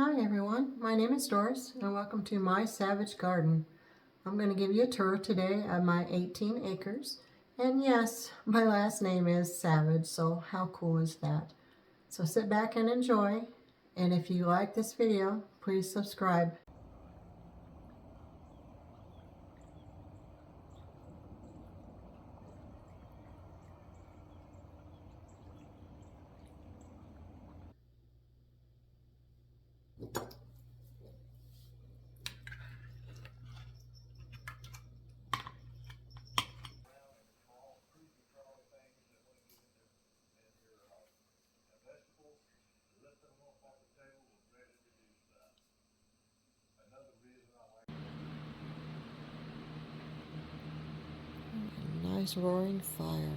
Hi everyone, my name is Doris and welcome to my Savage Garden. I'm going to give you a tour today of my 18 acres. And yes, my last name is Savage, so how cool is that? So sit back and enjoy, and if you like this video, please subscribe. Nice roaring fire.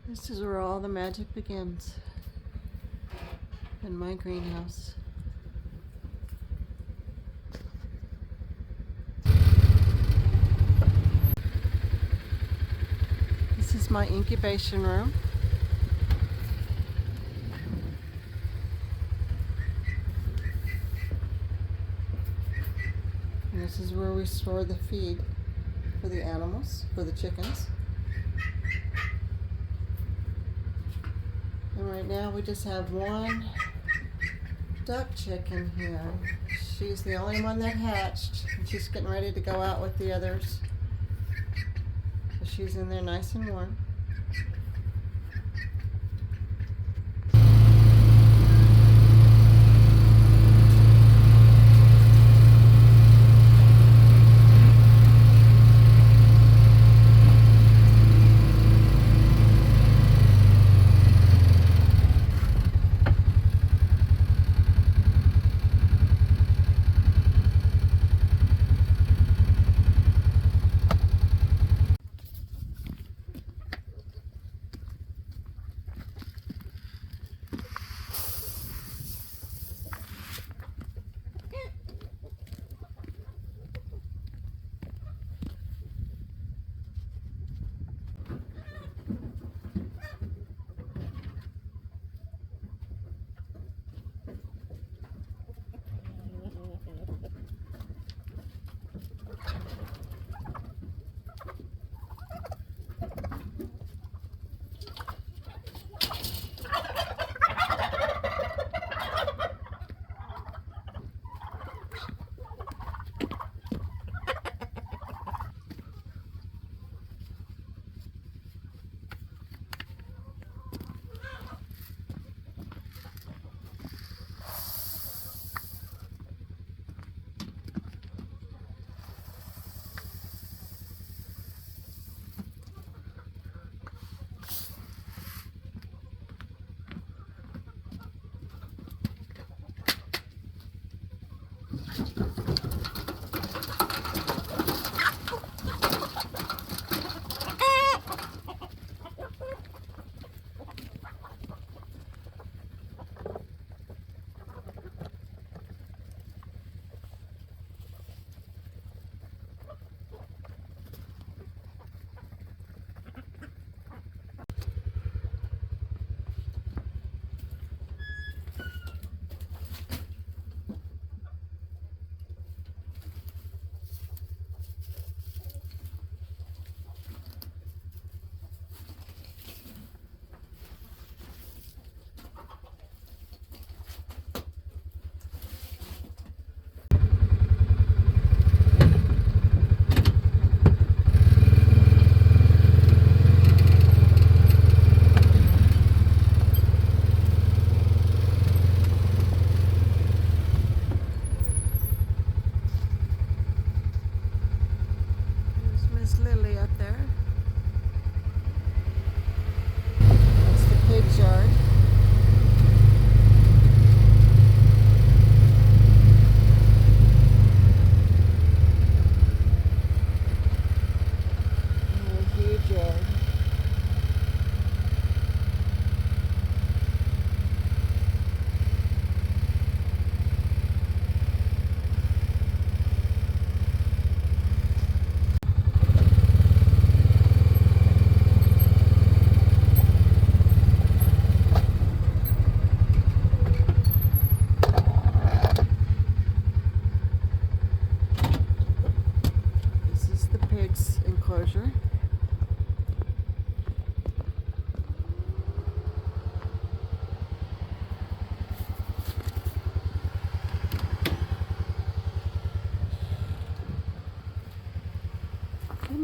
This is where all the magic begins, in my greenhouse. This is my incubation room. And this is where we store the feed for the animals, for the chickens. And right now we just have one duck chicken here. She's the only one that hatched, and she's getting ready to go out with the others. So she's in there nice and warm.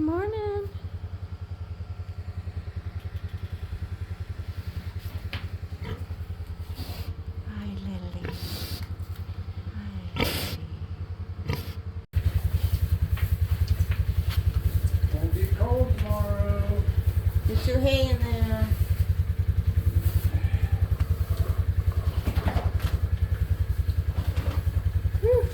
morning. Hi, Lily. Hi, Lily. Won't be cold tomorrow. Get your hay in there. Whew.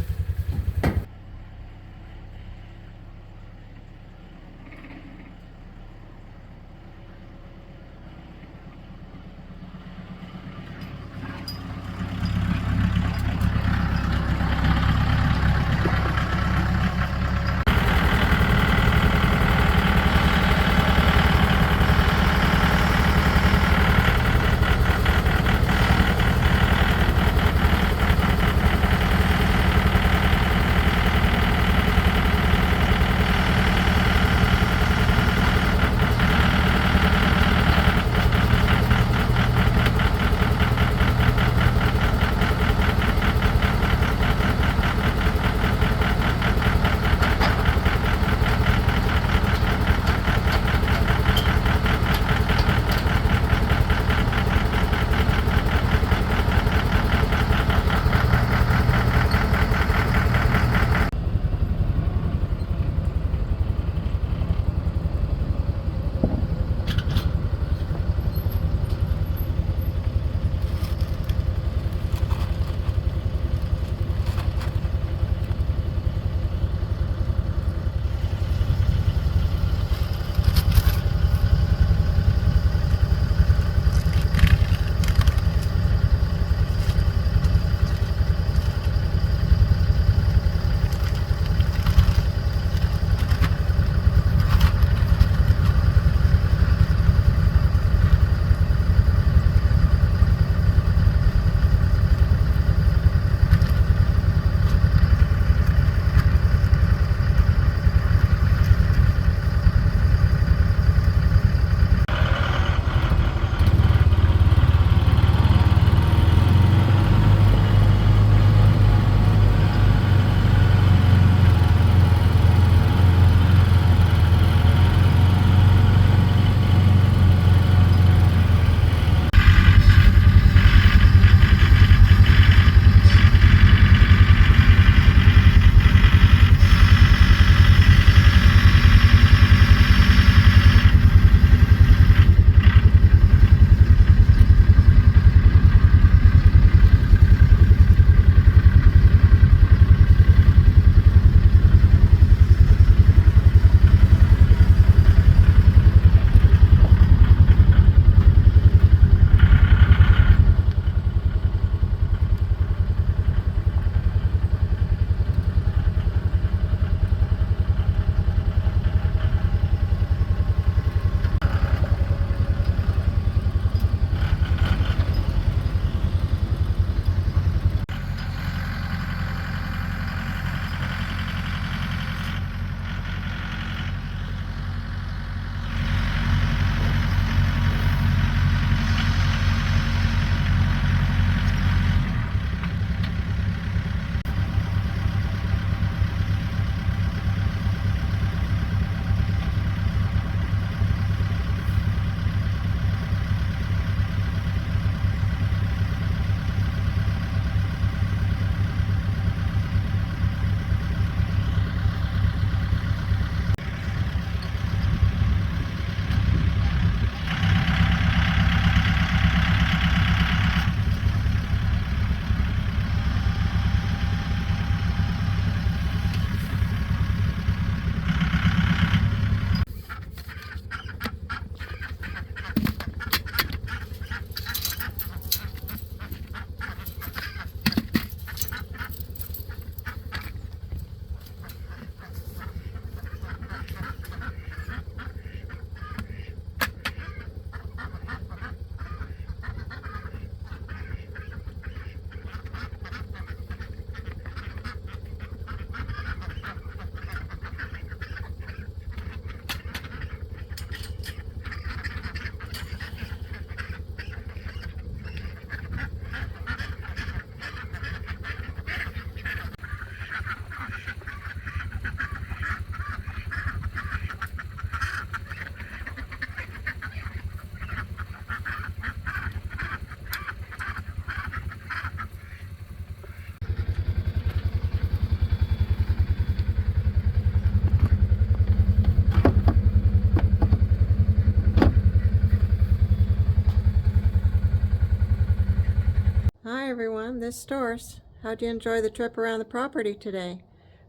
everyone, this is Doris. How'd you enjoy the trip around the property today?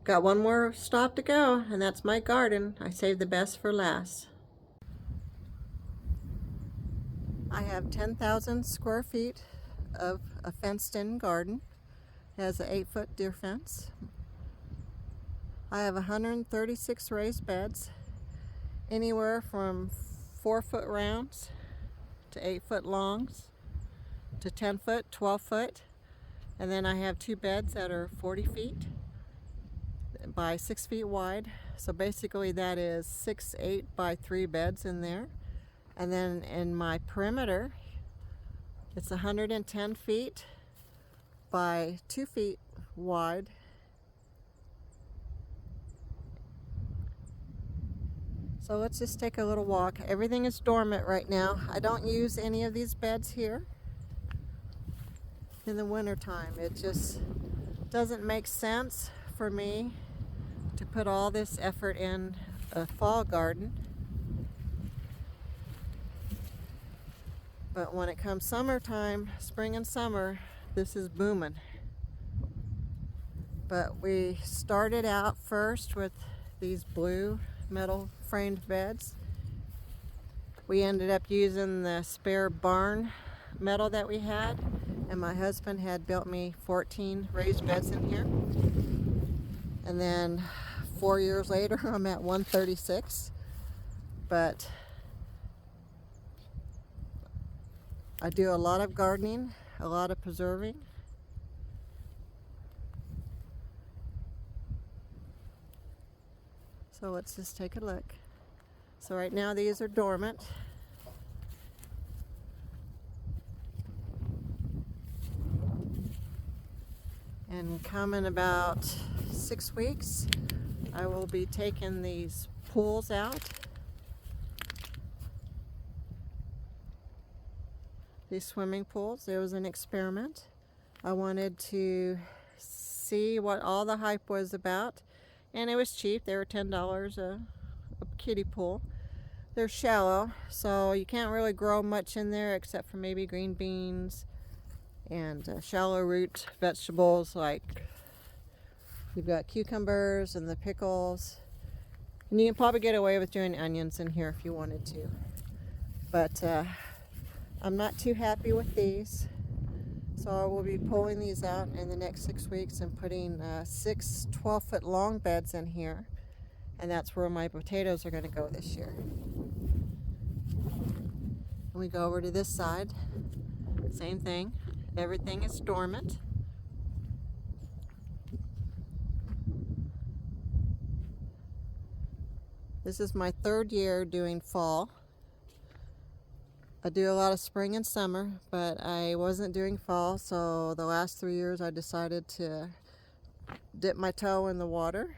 Got one more stop to go, and that's my garden. I saved the best for last. I have 10,000 square feet of a fenced-in garden. It has an 8-foot deer fence. I have 136 raised beds, anywhere from 4-foot rounds to 8-foot longs to 10-foot, 12-foot. And then I have 2 beds that are 40 feet by 6 feet wide. So basically that is 6 8 by 3 beds in there. And then in my perimeter, it's 110 feet by 2 feet wide. So let's just take a little walk. Everything is dormant right now. I don't use any of these beds here in the winter time. It just doesn't make sense for me to put all this effort in a fall garden. But when it comes summertime, spring and summer, this is booming. But we started out first with these blue metal framed beds. We ended up using the spare barn metal that we had, and my husband had built me 14 raised beds in here. And then 4 years later, I'm at 136. But I do a lot of gardening, a lot of preserving. So let's just take a look. So right now these are dormant. And come in about 6 weeks, I will be taking these pools out. These swimming pools. It was an experiment. I wanted to see what all the hype was about, and it was cheap. They were $10 a kiddie pool. They're shallow, so you can't really grow much in there except for maybe green beans and shallow root vegetables, like you've got cucumbers and the pickles. And you can probably get away with doing onions in here if you wanted to. But I'm not too happy with these. So I will be pulling these out in the next 6 weeks and putting 6 12-foot long beds in here. And that's where my potatoes are going to go this year. And we go over to this side. Same thing. Everything is dormant. This is my 3rd year doing fall. I do a lot of spring and summer, but I wasn't doing fall, so the last 3 years I decided to dip my toe in the water.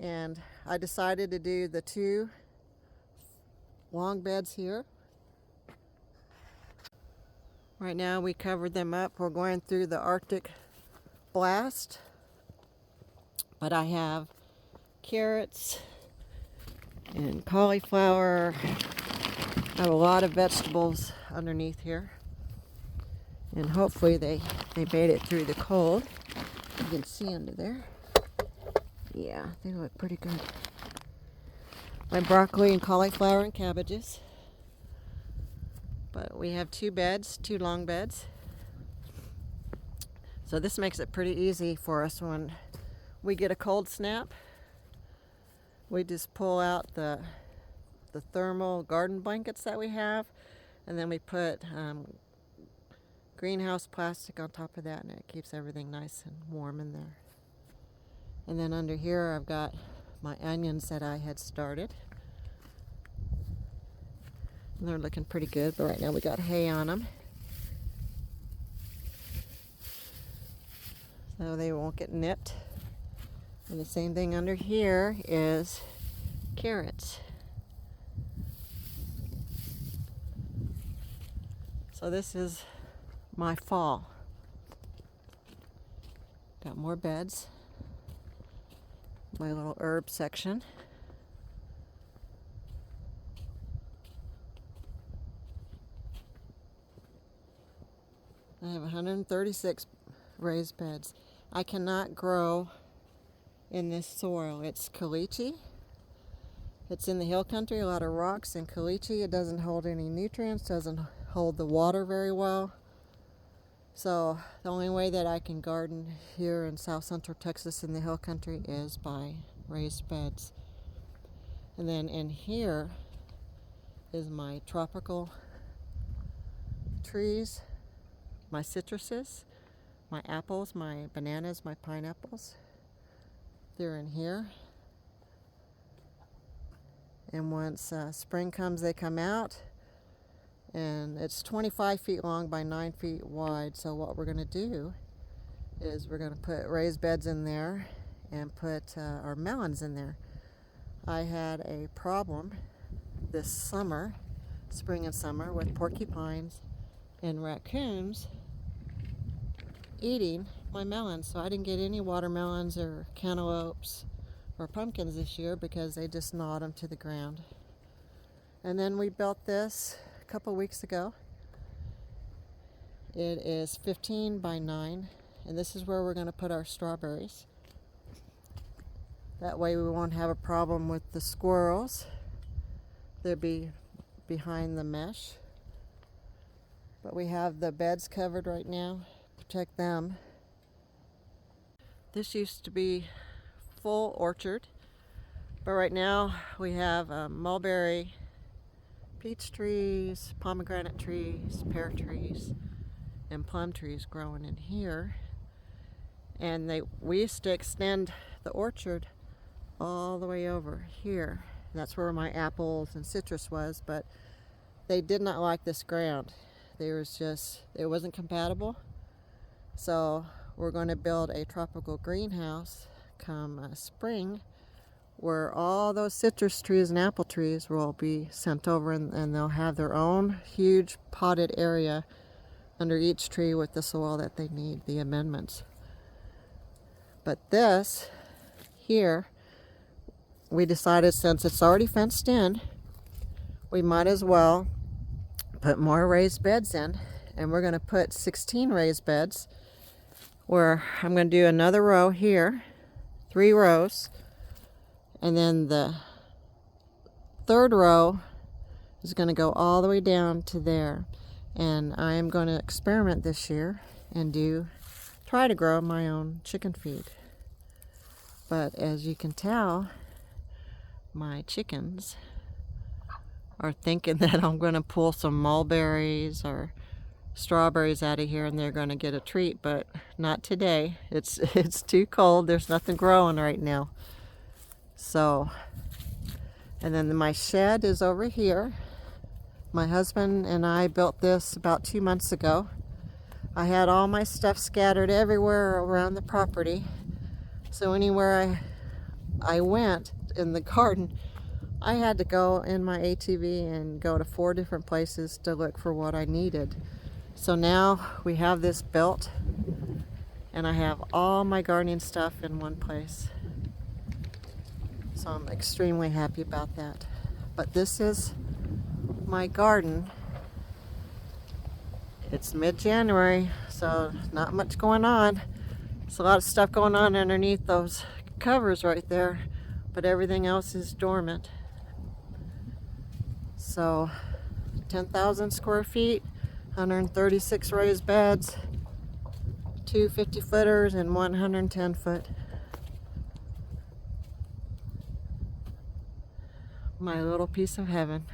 And I decided to do the 2 long beds here. Right now we covered them up. We're going through the Arctic blast. But I have carrots and cauliflower. I have a lot of vegetables underneath here. And hopefully they made it through the cold. You can see under there. Yeah, they look pretty good. My broccoli and cauliflower and cabbages. But we have 2 beds, 2 long beds. So this makes it pretty easy for us when we get a cold snap. We just pull out the thermal garden blankets that we have, and then we put greenhouse plastic on top of that, and it keeps everything nice and warm in there. And then under here I've got my onions that I had started. And they're looking pretty good, but right now we got hay on them, so they won't get nipped. And the same thing under here is carrots. So this is my fall. Got more beds. My little herb section. I have 136 raised beds. I cannot grow in this soil. It's caliche. It's in the hill country, a lot of rocks and caliche. It doesn't hold any nutrients, doesn't hold the water very well. So the only way that I can garden here in south central Texas in the hill country is by raised beds. And then in here is my tropical trees, my citruses, my apples, my bananas, my pineapples. They're in here. And once spring comes, they come out. And it's 25 feet long by 9 feet wide. So what we're going to do is we're going to put raised beds in there and put our melons in there. I had a problem this summer, spring and summer, with porcupines and raccoons eating my melons. So I didn't get any watermelons or cantaloupes or pumpkins this year because they just gnawed them to the ground. And then we built this a couple weeks ago. It is 15 by 9, and this is where we're going to put our strawberries. That way we won't have a problem with the squirrels. They'll be behind the mesh. But we have the beds covered right now to protect them. This used to be full orchard, but right now we have mulberry, peach trees, pomegranate trees, pear trees, and plum trees growing in here. And we used to extend the orchard all the way over here. That's where my apples and citrus was, but they did not like this ground. It wasn't compatible. So we're going to build a tropical greenhouse come spring, where all those citrus trees and apple trees will be sent over, and they'll have their own huge potted area under each tree with the soil that they need, the amendments. But this here, we decided since it's already fenced in, we might as well put more raised beds in, and we're going to put 16 raised beds, where I'm going to do another row here, 3 rows, and then the third row is going to go all the way down to there. And I am going to experiment this year and try to grow my own chicken feed. But as you can tell, my chickens are thinking that I'm going to pull some mulberries or strawberries out of here and they're going to get a treat, but not today. It's too cold. There's nothing growing right now. So, and then my shed is over here. My husband and I built this about 2 months ago. I had all my stuff scattered everywhere around the property. So anywhere I went in the garden, I had to go in my ATV and go to 4 different places to look for what I needed. So now we have this built, and I have all my gardening stuff in one place. So I'm extremely happy about that. But this is my garden. It's mid-January, so not much going on. There's a lot of stuff going on underneath those covers right there, but everything else is dormant. So 10,000 square feet, 136 raised beds, 2 50-footers and 110-foot. My little piece of heaven.